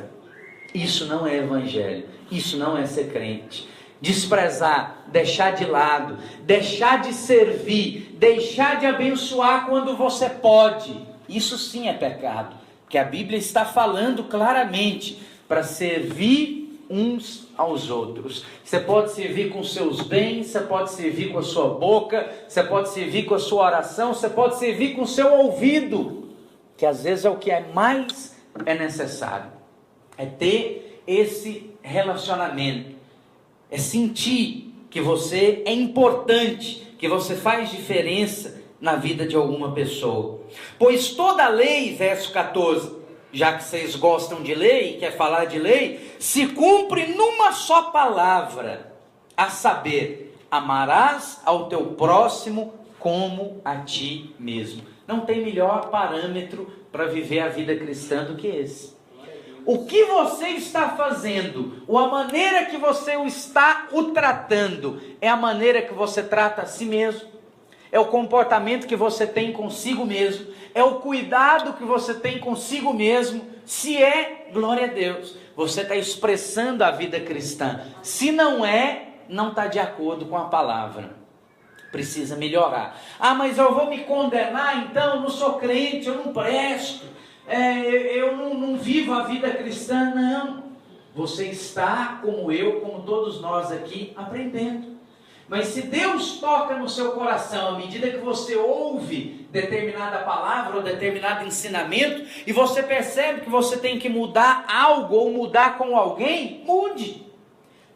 Isso não é evangelho. Isso não é ser crente. Desprezar, deixar de lado, deixar de servir, deixar de abençoar quando você pode. Isso sim é pecado. Porque a Bíblia está falando claramente para servir uns aos outros. Você pode servir com seus bens, você pode servir com a sua boca, você pode servir com a sua oração, você pode servir com o seu ouvido, que às vezes é o que mais é necessário. É ter esse relacionamento, é sentir que você é importante, que você faz diferença na vida de alguma pessoa. Pois toda lei, verso 14, já que vocês gostam de lei e quer falar de lei, se cumpre numa só palavra, a saber, amarás ao teu próximo como a ti mesmo. Não tem melhor parâmetro para viver a vida cristã do que esse. O que você está fazendo, ou a maneira que você está o tratando, é a maneira que você trata a si mesmo, é o comportamento que você tem consigo mesmo, é o cuidado que você tem consigo mesmo. Se é, glória a Deus, você está expressando a vida cristã. Se não é, não está de acordo com a palavra. Precisa melhorar. Ah, mas eu vou me condenar então, eu não sou crente, eu não presto, eu não vivo a vida cristã. Não, você está como eu, como todos nós aqui, aprendendo. Mas se Deus toca no seu coração, à medida que você ouve determinada palavra ou determinado ensinamento, e você percebe que você tem que mudar algo ou mudar com alguém, mude.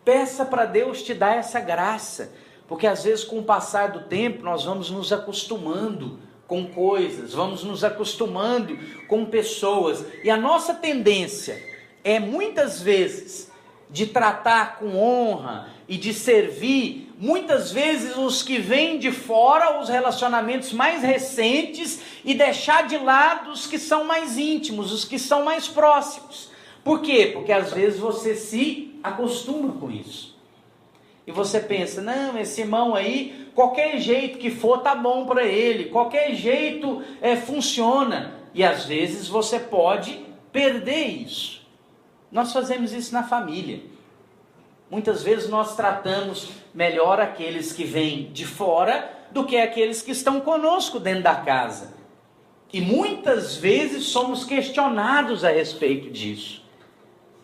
Peça para Deus te dar essa graça. Porque às vezes com o passar do tempo nós vamos nos acostumando com coisas, vamos nos acostumando com pessoas. E a nossa tendência é muitas vezes de tratar com honra e de servir, muitas vezes os que vêm de fora, os relacionamentos mais recentes, e deixar de lado os que são mais íntimos, os que são mais próximos. Por quê? Porque às vezes você se acostuma com isso. E você pensa: não, esse irmão aí, qualquer jeito que for tá bom para ele, qualquer jeito funciona. E às vezes você pode perder isso. Nós fazemos isso na família. Muitas vezes nós tratamos melhor aqueles que vêm de fora do que aqueles que estão conosco dentro da casa. E muitas vezes somos questionados a respeito disso.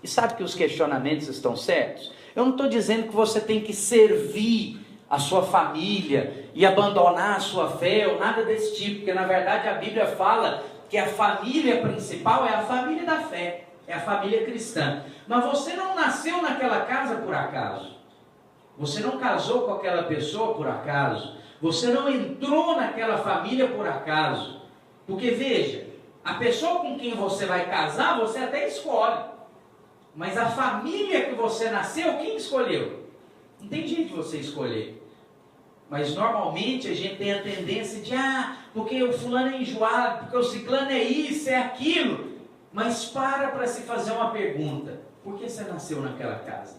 E sabe que os questionamentos estão certos? Eu não estou dizendo que você tem que servir a sua família e abandonar a sua fé ou nada desse tipo, porque na verdade a Bíblia fala que a família principal é a família da fé, é a família cristã. Mas você não nasceu naquela casa por acaso, você não casou com aquela pessoa por acaso, você não entrou naquela família por acaso, porque veja, a pessoa com quem você vai casar, você até escolhe. Mas a família que você nasceu, quem escolheu? Não tem jeito de você escolher. Mas normalmente a gente tem a tendência de, porque o fulano é enjoado, porque o ciclano é isso, é aquilo. Mas para se fazer uma pergunta: por que você nasceu naquela casa?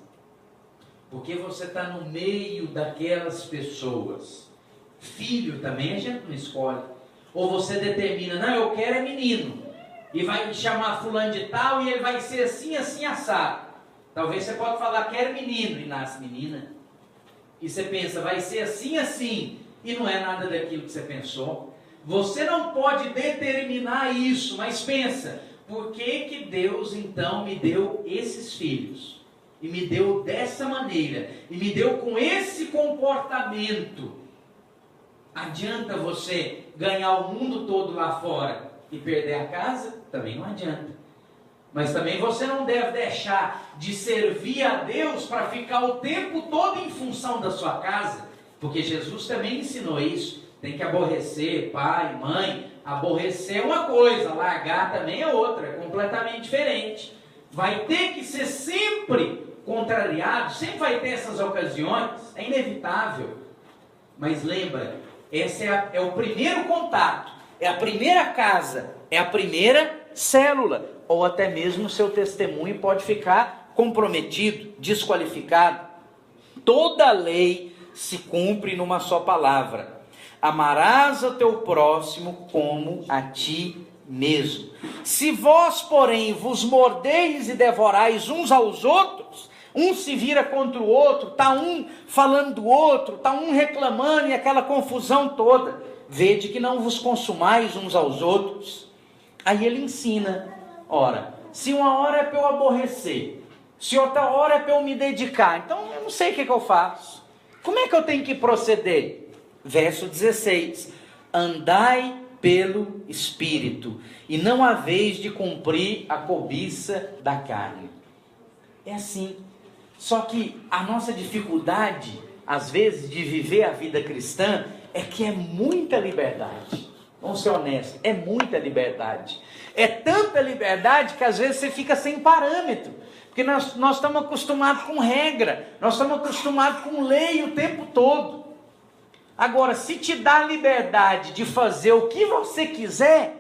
Porque você está no meio daquelas pessoas. Filho também a gente não escolhe. Ou você determina: não, eu quero é menino. E vai chamar fulano de tal, e ele vai ser assim, assim, assado. Talvez você pode falar: quero menino, e nasce menina. E você pensa: vai ser assim, assim, e não é nada daquilo que você pensou. Você não pode determinar isso, mas pensa: por que Deus então me deu esses filhos? e me deu dessa maneira, e me deu com esse comportamento, adianta você ganhar o mundo todo lá fora e perder a casa? Também não adianta. Mas também você não deve deixar de servir a Deus para ficar o tempo todo em função da sua casa, porque Jesus também ensinou isso. Tem que aborrecer pai, mãe. Aborrecer é uma coisa, largar também é outra, é completamente diferente. Vai ter que ser sempre contrariado, sempre vai ter essas ocasiões, é inevitável. Mas lembra, esse é o primeiro contato, é a primeira casa, é a primeira célula, ou até mesmo o seu testemunho pode ficar comprometido, desqualificado. Toda a lei se cumpre numa só palavra: amarás o teu próximo como a ti mesmo. Se vós, porém, vos mordeis e devorais uns aos outros, um se vira contra o outro, está um falando do outro, está um reclamando e aquela confusão toda, vede que não vos consumais uns aos outros. Aí ele ensina, ora, se uma hora é para eu aborrecer, se outra hora é para eu me dedicar, então eu não sei o que eu faço. Como é que eu tenho que proceder? Verso 16, andai pelo Espírito, e não haveis de cumprir a cobiça da carne. É assim. Só que a nossa dificuldade, às vezes, de viver a vida cristã, é que é muita liberdade. Vamos ser honestos, é muita liberdade. É tanta liberdade que às vezes você fica sem parâmetro. Porque nós estamos acostumados com regra, nós estamos acostumados com lei o tempo todo. Agora, se te dá a liberdade de fazer o que você quiser,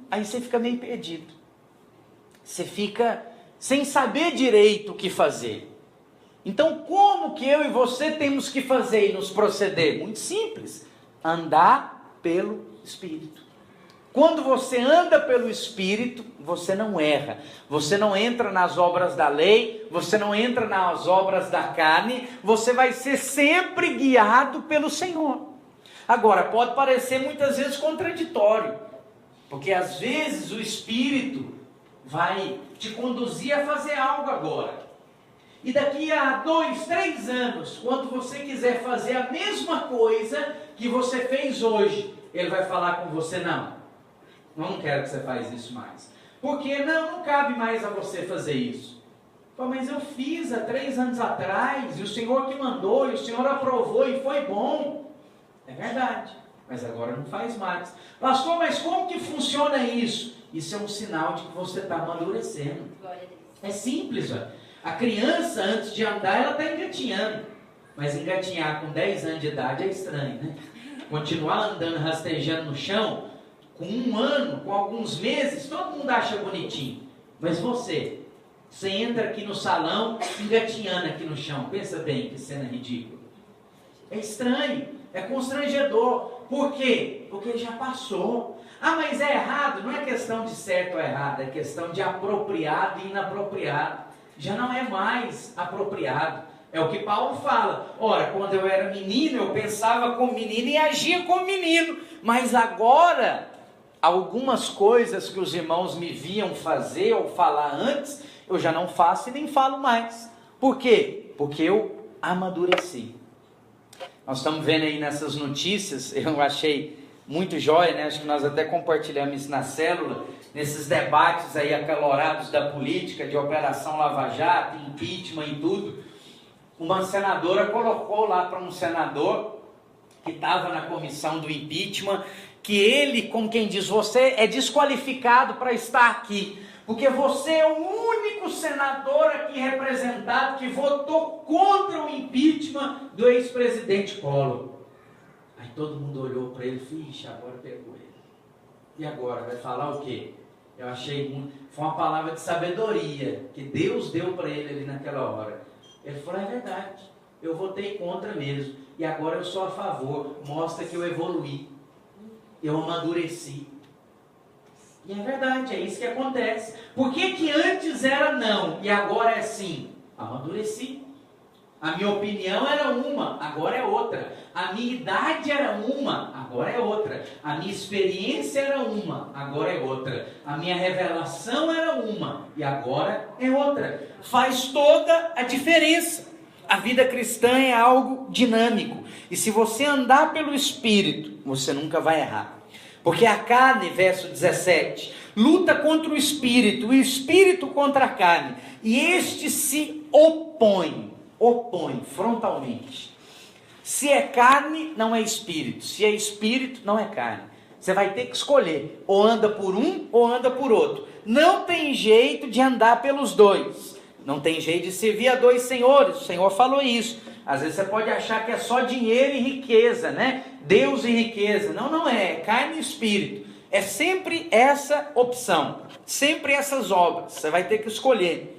aí você fica meio perdido. Você fica sem saber direito o que fazer. Então, como que eu e você temos que fazer e nos proceder? Muito simples, andar pelo Espírito. Quando você anda pelo Espírito, você não erra, você não entra nas obras da lei, você não entra nas obras da carne, você vai ser sempre guiado pelo Senhor. Agora, pode parecer muitas vezes contraditório, porque às vezes o Espírito vai te conduzir a fazer algo agora. E daqui a 2, 3 anos, quando você quiser fazer a mesma coisa que você fez hoje, ele vai falar com você, não quero que você faça isso mais. Porque não cabe mais a você fazer isso. Pô, mas eu fiz há 3 anos atrás, e o Senhor que mandou, e o Senhor aprovou, e foi bom. É verdade, mas agora não faz mais. Pastor, mas como que funciona isso? Isso é um sinal de que você está amadurecendo. É simples, ó. A criança, antes de andar, ela está engatinhando. Mas engatinhar com 10 anos de idade é estranho, né? Continuar andando, rastejando no chão, com 1 ano, com alguns meses, todo mundo acha bonitinho. Mas você entra aqui no salão, engatinhando aqui no chão. Pensa bem, que cena ridícula. É estranho, é constrangedor. Por quê? Porque já passou. Ah, mas é errado? Não é questão de certo ou errado, é questão de apropriado e inapropriado. Já não é mais apropriado. É o que Paulo fala. Ora, quando eu era menino, eu pensava como menino e agia como menino. Mas agora, algumas coisas que os irmãos me viam fazer ou falar antes, eu já não faço e nem falo mais. Por quê? Porque eu amadureci. Nós estamos vendo aí nessas notícias, eu achei muito jóia, né? Acho que nós até compartilhamos isso na célula, nesses debates aí acalorados da política, de Operação Lava Jato, impeachment e tudo. Uma senadora colocou lá para um senador que estava na comissão do impeachment, que ele, como quem diz, você é desqualificado para estar aqui, porque você é o único senador aqui representado que votou contra o impeachment do ex-presidente Collor. Aí todo mundo olhou para ele e falou, ixi, agora pegou ele. E agora, vai falar o quê? Eu achei muito, foi uma palavra de sabedoria, que Deus deu para ele ali naquela hora. Ele falou, é verdade, eu votei contra mesmo, e agora eu sou a favor, mostra que eu evoluí, eu amadureci. E é verdade, é isso que acontece. Por que que antes era não, e agora é sim? Amadureci. A minha opinião era uma, agora é outra. A minha idade era uma, agora é outra. A minha experiência era uma, agora é outra. A minha revelação era uma, e agora é outra. Faz toda a diferença. A vida cristã é algo dinâmico. E se você andar pelo Espírito, você nunca vai errar. Porque a carne, verso 17, luta contra o Espírito contra a carne. E este se opõe frontalmente. Se é carne, não é espírito. Se é espírito, não é carne. Você vai ter que escolher, ou anda por um, ou anda por outro. Não tem jeito de andar pelos dois. Não tem jeito de servir a dois senhores. O Senhor falou isso. Às vezes você pode achar que é só dinheiro e riqueza, né? Deus e riqueza. Não, não é. É carne e espírito. É sempre essa opção. Sempre essas obras. Você vai ter que escolher.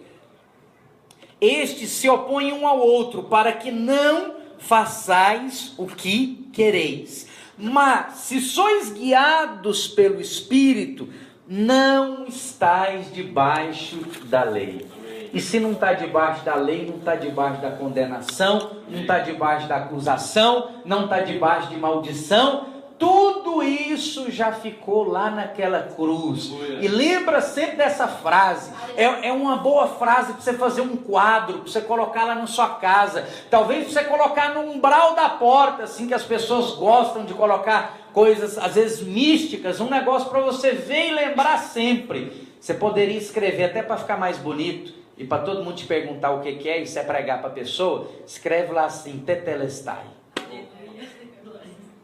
Estes se opõem um ao outro, para que não façais o que quereis. Mas, se sois guiados pelo Espírito, não estáis debaixo da lei. E se não está debaixo da lei, não está debaixo da condenação, não está debaixo da acusação, não está debaixo de maldição. Tudo isso já ficou lá naquela cruz. E lembra sempre dessa frase. É uma boa frase para você fazer um quadro, para você colocar lá na sua casa. Talvez para você colocar no umbral da porta, assim, que as pessoas gostam de colocar coisas, às vezes místicas. Um negócio para você ver e lembrar sempre. Você poderia escrever até para ficar mais bonito. E para todo mundo te perguntar o que é, e se é pregar para a pessoa, escreve lá assim, tetelestai.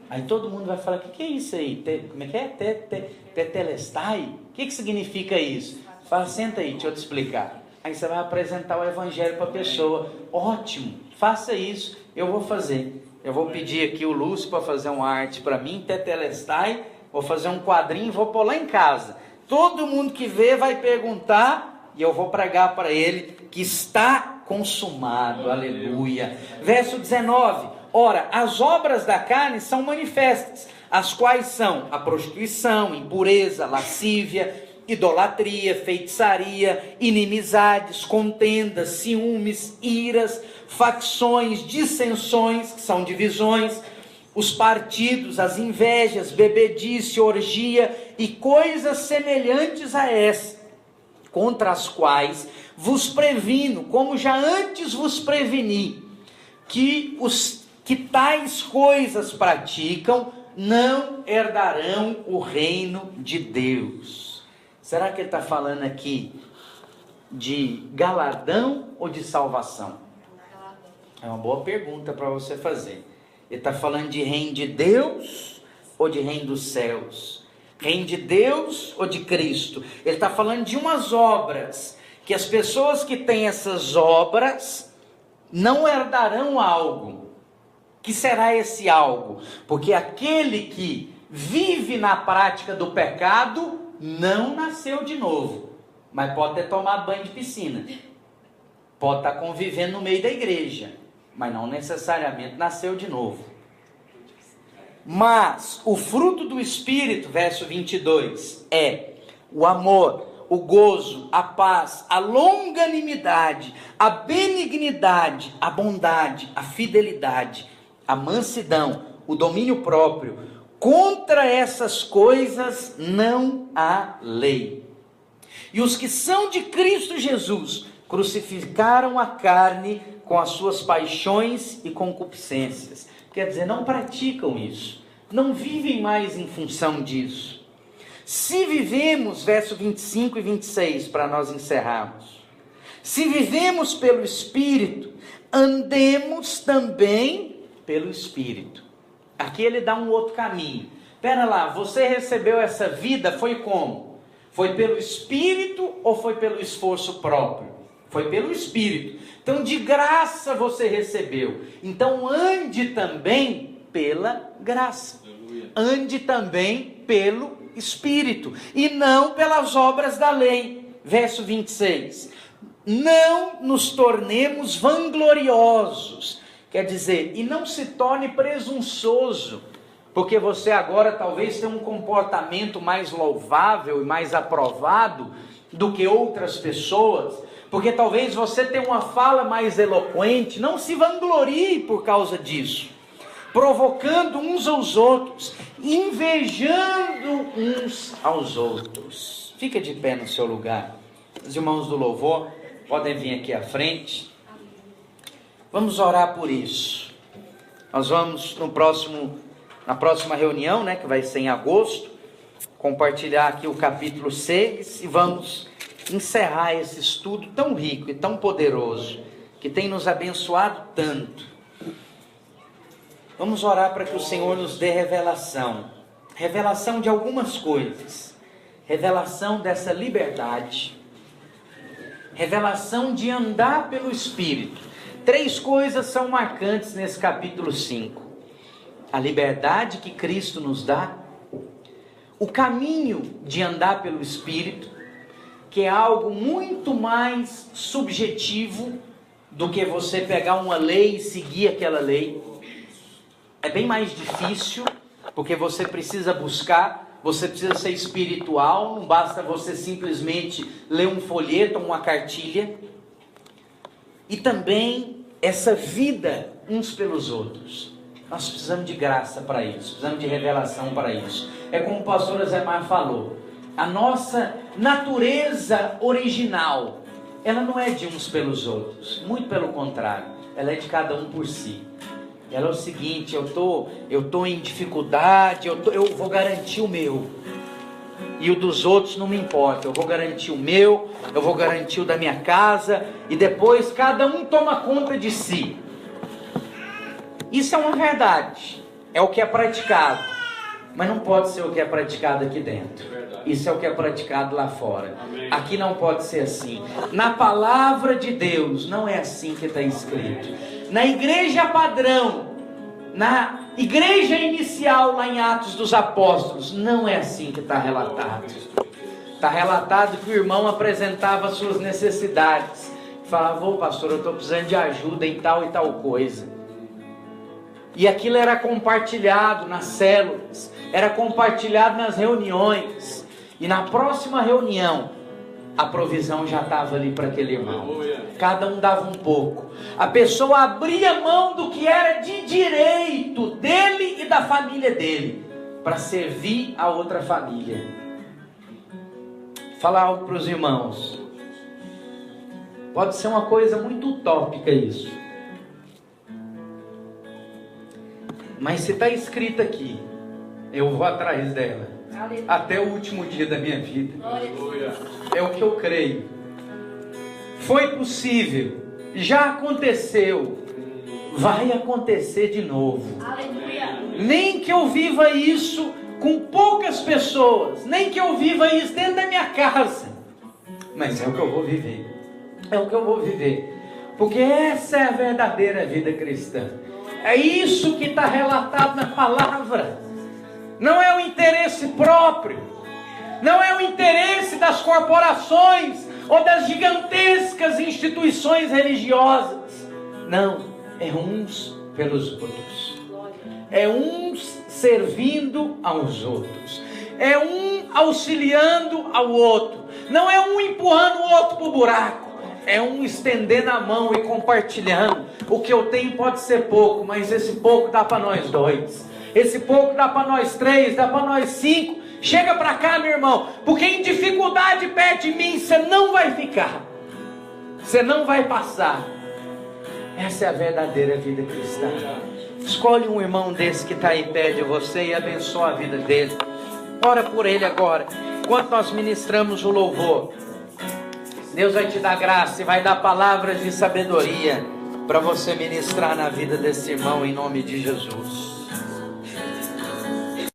Aí todo mundo vai falar, o que é isso aí? Como é que é? Tetelestai? O que significa isso? Fala, senta aí, deixa eu te explicar. Aí você vai apresentar o evangelho para a pessoa. Ótimo, faça isso, eu vou fazer. Eu vou pedir aqui o Lúcio para fazer uma arte para mim, tetelestai, vou fazer um quadrinho e vou pôr lá em casa. Todo mundo que vê vai perguntar e eu vou pregar para ele que está consumado, aleluia. Verso 19. Ora, as obras da carne são manifestas, as quais são a prostituição, impureza, lascívia, idolatria, feitiçaria, inimizades, contendas, ciúmes, iras, facções, dissensões, que são divisões, os partidos, as invejas, bebedice, orgia e coisas semelhantes a essa, contra as quais vos previno, como já antes vos preveni, que os que tais coisas praticam, não herdarão o reino de Deus. Será que ele está falando aqui de galardão ou de salvação? É uma boa pergunta para você fazer. Ele está falando de reino de Deus ou de reino dos céus? Reino de Deus ou de Cristo? Ele está falando de umas obras, que as pessoas que têm essas obras não herdarão algo. Que será esse algo? Porque aquele que vive na prática do pecado não nasceu de novo, mas pode ter tomado banho de piscina, pode estar convivendo no meio da igreja, mas não necessariamente nasceu de novo. Mas o fruto do Espírito, verso 22, é o amor, o gozo, a paz, a longanimidade, a benignidade, a bondade, a fidelidade, a mansidão, o domínio próprio. Contra essas coisas não há lei. E os que são de Cristo Jesus crucificaram a carne com as suas paixões e concupiscências. Quer dizer, não praticam isso, não vivem mais em função disso. Se vivemos, verso 25 e 26, para nós encerrarmos. Se vivemos pelo Espírito, andemos também pelo Espírito. Aqui ele dá um outro caminho. Espera lá, você recebeu essa vida, foi como? Foi pelo Espírito ou foi pelo esforço próprio? Foi pelo Espírito. Então de graça você recebeu. Então ande também pela graça. Ande também pelo Espírito. E não pelas obras da lei. Verso 26. Não nos tornemos vangloriosos. Quer dizer, e não se torne presunçoso, porque você agora talvez tenha um comportamento mais louvável e mais aprovado do que outras pessoas, porque talvez você tenha uma fala mais eloquente. Não se vanglorie por causa disso, provocando uns aos outros, invejando uns aos outros. Fica de pé no seu lugar. Os irmãos do louvor podem vir aqui à frente. Vamos orar por isso. Nós vamos na próxima reunião, que vai ser em agosto, compartilhar aqui o capítulo 6 e vamos encerrar esse estudo tão rico e tão poderoso, que tem nos abençoado tanto. Vamos orar para que o Senhor nos dê revelação de algumas coisas, revelação dessa liberdade, revelação de andar pelo Espírito. 3 coisas são marcantes nesse capítulo 5. A liberdade que Cristo nos dá, o caminho de andar pelo Espírito, que é algo muito mais subjetivo do que você pegar uma lei e seguir aquela lei. É bem mais difícil, porque você precisa buscar, você precisa ser espiritual, não basta você simplesmente ler um folheto, uma cartilha. E também essa vida uns pelos outros. Nós precisamos de graça para isso, precisamos de revelação para isso. É como o pastor Azemar falou, a nossa natureza original, ela não é de uns pelos outros, muito pelo contrário, ela é de cada um por si. Ela é o seguinte: eu tô em dificuldade, eu vou garantir o meu, e o dos outros não me importa. Eu vou garantir o meu, eu vou garantir o da minha casa, e depois cada um toma conta de si. Isso é uma verdade, é o que é praticado, mas não pode ser o que é praticado aqui dentro. Isso é o que é praticado lá fora. Aqui não pode ser assim. Na palavra de Deus não é assim que está escrito. Na igreja padrão, na igreja inicial lá em Atos dos Apóstolos, não é assim que está relatado. Está relatado que o irmão apresentava suas necessidades, falava: ô pastor, eu estou precisando de ajuda em tal e tal coisa. E aquilo era compartilhado nas células, era compartilhado nas reuniões. E na próxima reunião, a provisão já estava ali para aquele irmão. Cada um dava um pouco. A pessoa abria mão do que era de direito dele e da família dele, para servir a outra família. Falar algo para os irmãos. Pode ser uma coisa muito utópica isso, mas se está escrito aqui, eu vou atrás dela até o último dia da minha vida. É o que eu creio. Foi possível, já aconteceu, vai acontecer de novo. Nem que eu viva isso com poucas pessoas, nem que eu viva isso dentro da minha casa, mas é o que eu vou viver. É o que eu vou viver, porque essa é a verdadeira vida cristã. É isso que está relatado na palavra. Não é o interesse próprio, não é o interesse das corporações ou das gigantescas instituições religiosas. Não, é uns pelos outros, é uns servindo aos outros, é um auxiliando ao outro. Não é um empurrando o outro para o buraco, é um estendendo a mão e compartilhando. O que eu tenho pode ser pouco, mas esse pouco dá para nós 2. Esse pouco dá para nós 3, dá para nós 5. Chega para cá, meu irmão, porque em dificuldade perto de mim você não vai ficar, você não vai passar. Essa é a verdadeira vida cristã. Escolhe um irmão desse que está aí perto de você e abençoa a vida dele. Ora por ele agora, enquanto nós ministramos o louvor. Deus vai te dar graça e vai dar palavras de sabedoria para você ministrar na vida desse irmão, em nome de Jesus.